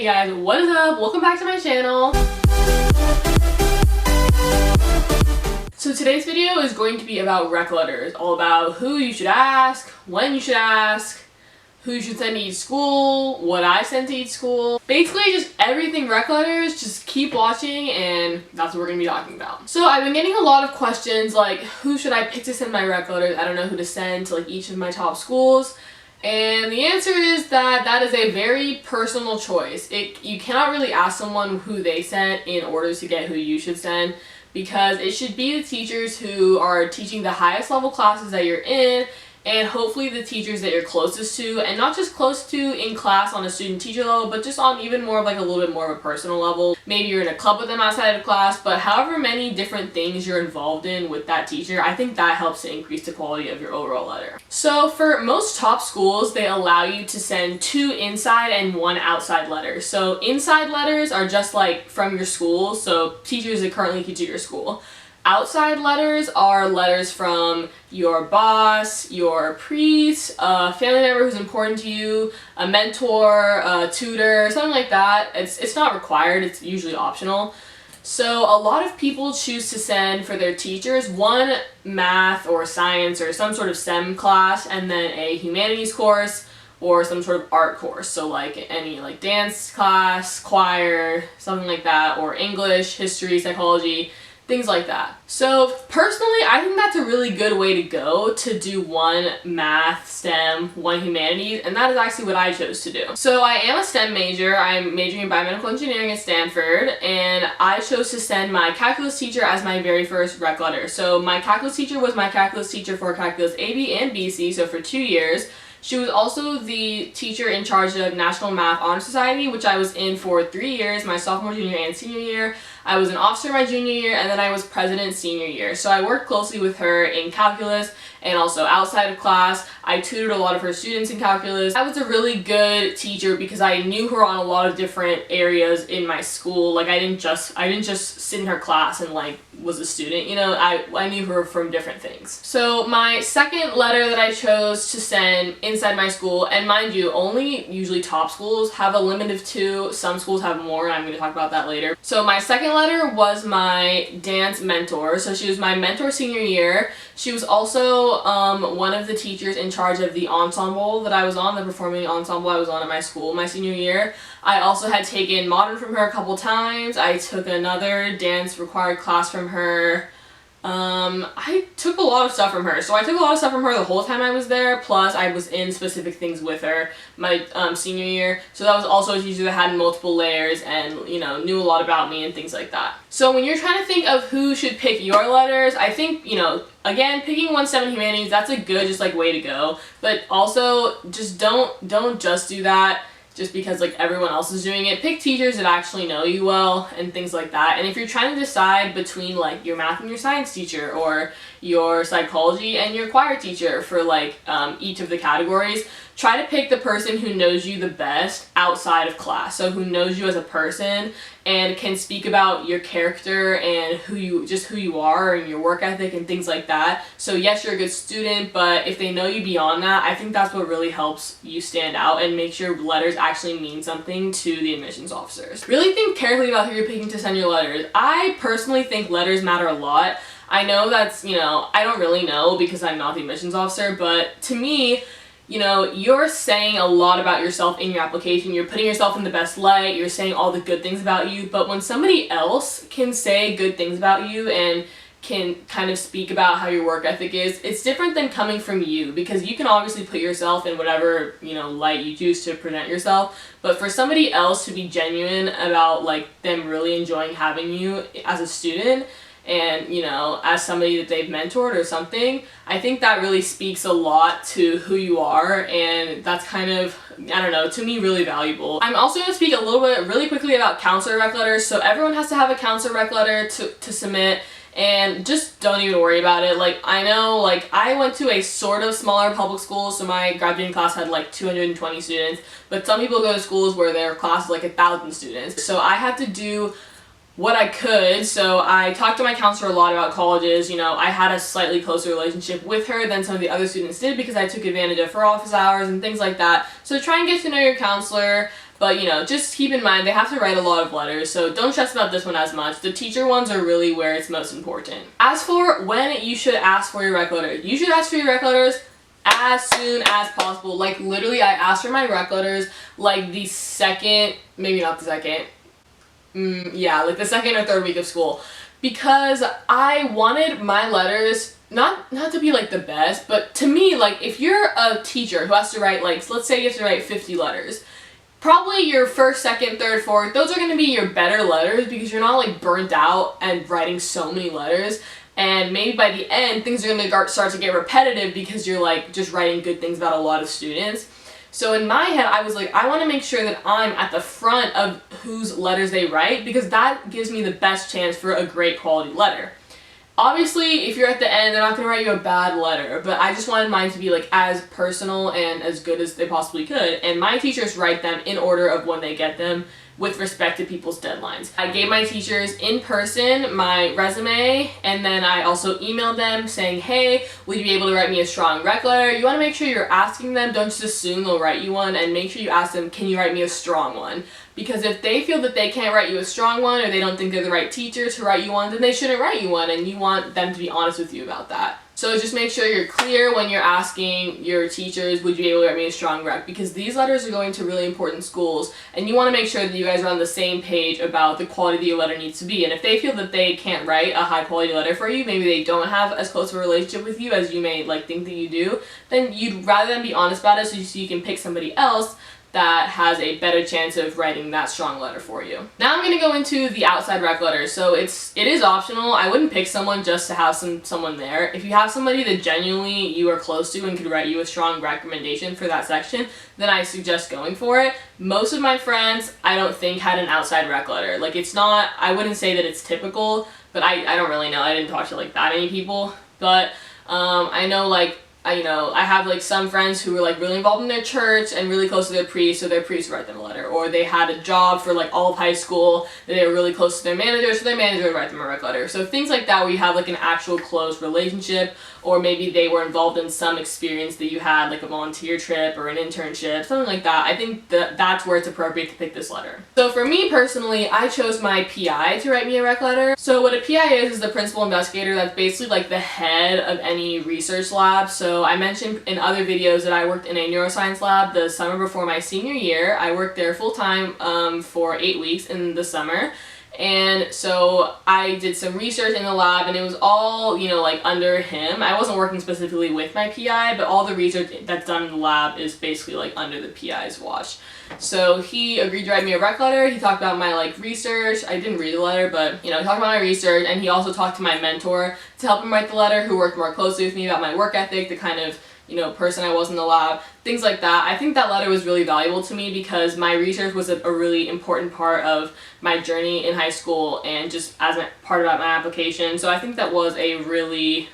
Hey guys, what is up? Welcome back to my channel. So today's video is going to be about rec letters, all about who you should ask, when you should ask, who you should send to each school, what I send to each school. Basically just everything rec letters. Just keep watching and that's what we're going to be talking about. So I've been getting a lot of questions like who should I pick to send my rec letters? I don't know who to send to like each of my top schools. And the answer is that that is a very personal choice. You cannot really ask someone who they sent in order to get who you should send, because it should be the teachers who are teaching the highest level classes that you're in, and hopefully the teachers that you're closest to, and not just close to in class on a student-teacher level, but just on even more of like a little bit more of a personal level. Maybe you're in a club with them outside of class, but however many different things you're involved in with that teacher, I think that helps to increase the quality of your overall letter. So for most top schools, they allow you to send 2 inside and 1 outside letters. So inside letters are just like from your school, so teachers that currently teach at your school. Outside letters are letters from your boss, your priest, a family member who's important to you, a mentor, a tutor, something like that. It's not required, it's usually optional. So a lot of people choose to send for their teachers 1 math or science or some sort of STEM class, and then a humanities course or some sort of art course. So like any like dance class, choir, something like that, or English, history, psychology, things like that. So personally, I think that's a really good way to go, to do 1 math, STEM, 1 humanities, and that is actually what I chose to do. So I am a STEM major. I'm majoring in biomedical engineering at Stanford, and I chose to send my calculus teacher as my very first rec letter. So my calculus teacher was my calculus teacher for calculus AB and BC, so for 2 years. She was also the teacher in charge of National Math Honor Society, which I was in for 3 years, my sophomore, junior, and senior year. I was an officer my junior year, and then I was president senior year. So I worked closely with her in calculus and also outside of class. I tutored a lot of her students in calculus. I was a really good teacher because I knew her on a lot of different areas in my school. Like I didn't just sit in her class and like was a student, you know, I knew her from different things. So my second letter that I chose to send inside my school, and mind you, only usually top schools have a limit of 2, some schools have more, and I'm going to talk about that later. So my second letter was my dance mentor. So she was my mentor senior year. She was also one of the teachers in charge of the ensemble that I was on, the performing ensemble I was on at my school my senior year. I also had taken modern from her a couple times. I took another dance required class from her. I took a lot of stuff from her. So I took a lot of stuff from her the whole time I was there, plus I was in specific things with her my senior year. So that was also a teacher that had multiple layers and, you know, knew a lot about me and things like that. So when you're trying to think of who should pick your letters, I think, you know, again, picking 1 STEM humanities, that's a good just like way to go. But also just don't just do that just because like everyone else is doing it. Pick teachers that actually know you well and things like that. And if you're trying to decide between like your math and your science teacher, or your psychology and your choir teacher for like each of the categories, try to pick the person who knows you the best outside of class. So who knows you as a person and can speak about your character and who you are and your work ethic and things like that. So yes, you're a good student, but if they know you beyond that, I think that's what really helps you stand out and makes your letters actually mean something to the admissions officers. Really think carefully about who you're picking to send your letters. I personally think letters matter a lot. I know that's, you know, I don't really know because I'm not the admissions officer, but to me, you know, you're saying a lot about yourself in your application. You're putting yourself in the best light. You're saying all the good things about you. But when somebody else can say good things about you and can kind of speak about how your work ethic is, it's different than coming from you, because you can obviously put yourself in whatever, you know, light you choose to present yourself. But for somebody else to be genuine about like them really enjoying having you as a student, and, you know, as somebody that they've mentored or something, I think that really speaks a lot to who you are, and that's kind of, I don't know, to me really valuable. I'm also going to speak a little bit really quickly about counselor rec letters. So everyone has to have a counselor rec letter to submit, and just don't even worry about it. Like, I know, like, I went to a sort of smaller public school, so my graduating class had like 220 students, but some people go to schools where their class is like 1,000 students. So I had to do what I could. So I talked to my counselor a lot about colleges. You know, I had a slightly closer relationship with her than some of the other students did because I took advantage of her office hours and things like that. So try and get to know your counselor. But, you know, just keep in mind they have to write a lot of letters, so don't stress about this one as much. The teacher ones are really where it's most important. As for when you should ask for your rec letters, you should ask for your rec letters as soon as possible. Like, literally, I asked for my rec letters like the second, maybe not the second, yeah, like the second or third week of school, because I wanted my letters not to be like the best, but to me, like, if you're a teacher who has to write, like, let's say you have to write 50 letters, probably your first, second, third, fourth, those are going to be your better letters because you're not like burnt out and writing so many letters. And maybe by the end, things are going to start to get repetitive because you're like just writing good things about a lot of students. So in my head, I was like, I want to make sure that I'm at the front of whose letters they write because that gives me the best chance for a great quality letter. Obviously, if you're at the end, they're not going to write you a bad letter, but I just wanted mine to be like as personal and as good as they possibly could, and my teachers write them in order of when they get them with respect to people's deadlines. I gave my teachers in person my resume, and then I also emailed them saying, hey, will you be able to write me a strong rec letter? You want to make sure you're asking them, don't just assume they'll write you one, and make sure you ask them, can you write me a strong one? Because if they feel that they can't write you a strong one, or they don't think they're the right teacher to write you one, then they shouldn't write you one, and you want them to be honest with you about that. So just make sure you're clear when you're asking your teachers, would you be able to write me a strong rec? Because these letters are going to really important schools, and you want to make sure that you guys are on the same page about the quality that your letter needs to be. And if they feel that they can't write a high quality letter for you, maybe they don't have as close of a relationship with you as you may like think that you do, then you'd rather than be honest about it so you can pick somebody else that has a better chance of writing that strong letter for you. Now I'm going to go into the outside rec letters. So it is optional. I wouldn't pick someone just to have someone there. If you have somebody that genuinely you are close to and could write you a strong recommendation for that section, then I suggest going for it. Most of my friends, I don't think, had an outside rec letter. Like, it's not, I wouldn't say that it's typical, but I don't really know. I didn't talk to like that many people, but I know like I have like some friends who were like really involved in their church and really close to their priest, so their priest would write them a letter. Or they had a job for like all of high school that they were really close to their manager, so their manager would write them a rec letter. So things like that where you have like an actual close relationship, or maybe they were involved in some experience that you had, like a volunteer trip or an internship, something like that. I think that's where it's appropriate to pick this letter. So for me personally, I chose my PI to write me a rec letter. So what a PI is the principal investigator. That's basically like the head of any research lab. So I mentioned in other videos that I worked in a neuroscience lab the summer before my senior year. I worked there full time for 8 weeks in the summer. And so I did some research in the lab, and it was all, like under him. I wasn't working specifically with my PI, but all the research that's done in the lab is basically like under the PI's watch. So he agreed to write me a rec letter. He talked about my like research. I didn't read the letter, but he talked about my research, and he also talked to my mentor to help him write the letter, who worked more closely with me about my work ethic, the kind of person I was in the lab, things like that. I think that letter was really valuable to me because my research was a really important part of my journey in high school and just as a part of my application. So I think that was a really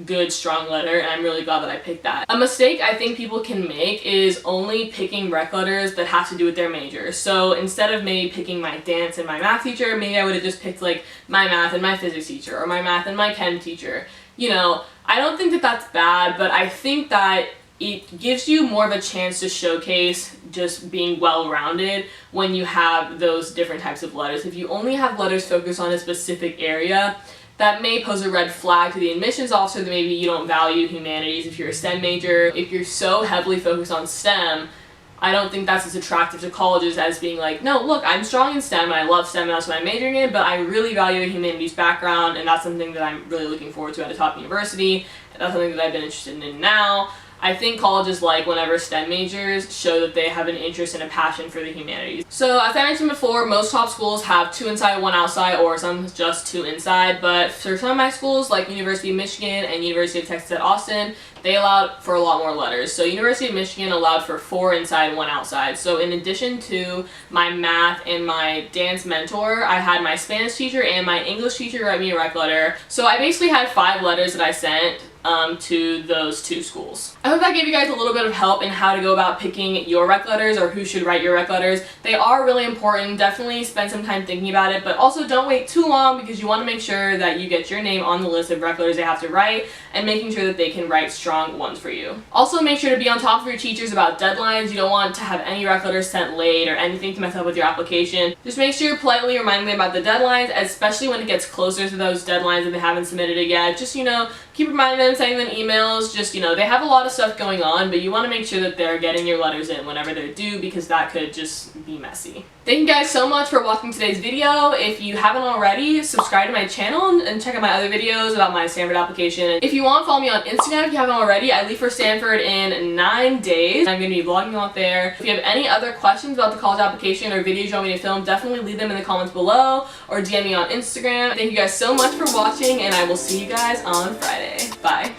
good, strong letter, and I'm really glad that I picked that. A mistake I think people can make is only picking rec letters that have to do with their major. So instead of maybe picking my dance and my math teacher, maybe I would have just picked like my math and my physics teacher, or my math and my chem teacher. I don't think that that's bad, but I think that it gives you more of a chance to showcase just being well-rounded when you have those different types of letters. If you only have letters focused on a specific area, that may pose a red flag to the admissions officer that maybe you don't value humanities if you're a STEM major. If you're so heavily focused on STEM, I don't think that's as attractive to colleges as being like, no, look, I'm strong in STEM and I love STEM and that's what I'm majoring in, but I really value a humanities background, and that's something that I'm really looking forward to at a top university, and that's something that I've been interested in now. I think colleges like whenever STEM majors show that they have an interest and a passion for the humanities. So as I mentioned before, most top schools have 2 inside, 1 outside, or some just 2 inside, but for some of my schools like University of Michigan and University of Texas at Austin, they allowed for a lot more letters. So University of Michigan allowed for 4 inside, 1 outside. So in addition to my math and my dance mentor, I had my Spanish teacher and my English teacher write me a rec letter. So I basically had 5 letters that I sent to those two schools. I hope that gave you guys a little bit of help in how to go about picking your rec letters or who should write your rec letters. They are really important. Definitely spend some time thinking about it, but also don't wait too long because you want to make sure that you get your name on the list of rec letters they have to write and making sure that they can write strong ones for you. Also, make sure to be on top of your teachers about deadlines. You don't want to have any rec letters sent late or anything to mess up with your application. Just make sure you're politely reminding them about the deadlines, especially when it gets closer to those deadlines and they haven't submitted it yet. Just, keep reminding them, sending them emails. Just, they have a lot of stuff going on, but you want to make sure that they're getting your letters in whenever they're due because that could just be messy. Thank you guys so much for watching today's video. If you haven't already, subscribe to my channel and check out my other videos about my Stanford application. If you want, follow me on Instagram if you haven't already. I leave for Stanford in 9 days. I'm going to be vlogging out there. If you have any other questions about the college application or videos you want me to film, definitely leave them in the comments below or DM me on Instagram. Thank you guys so much for watching, and I will see you guys on Friday. Bye.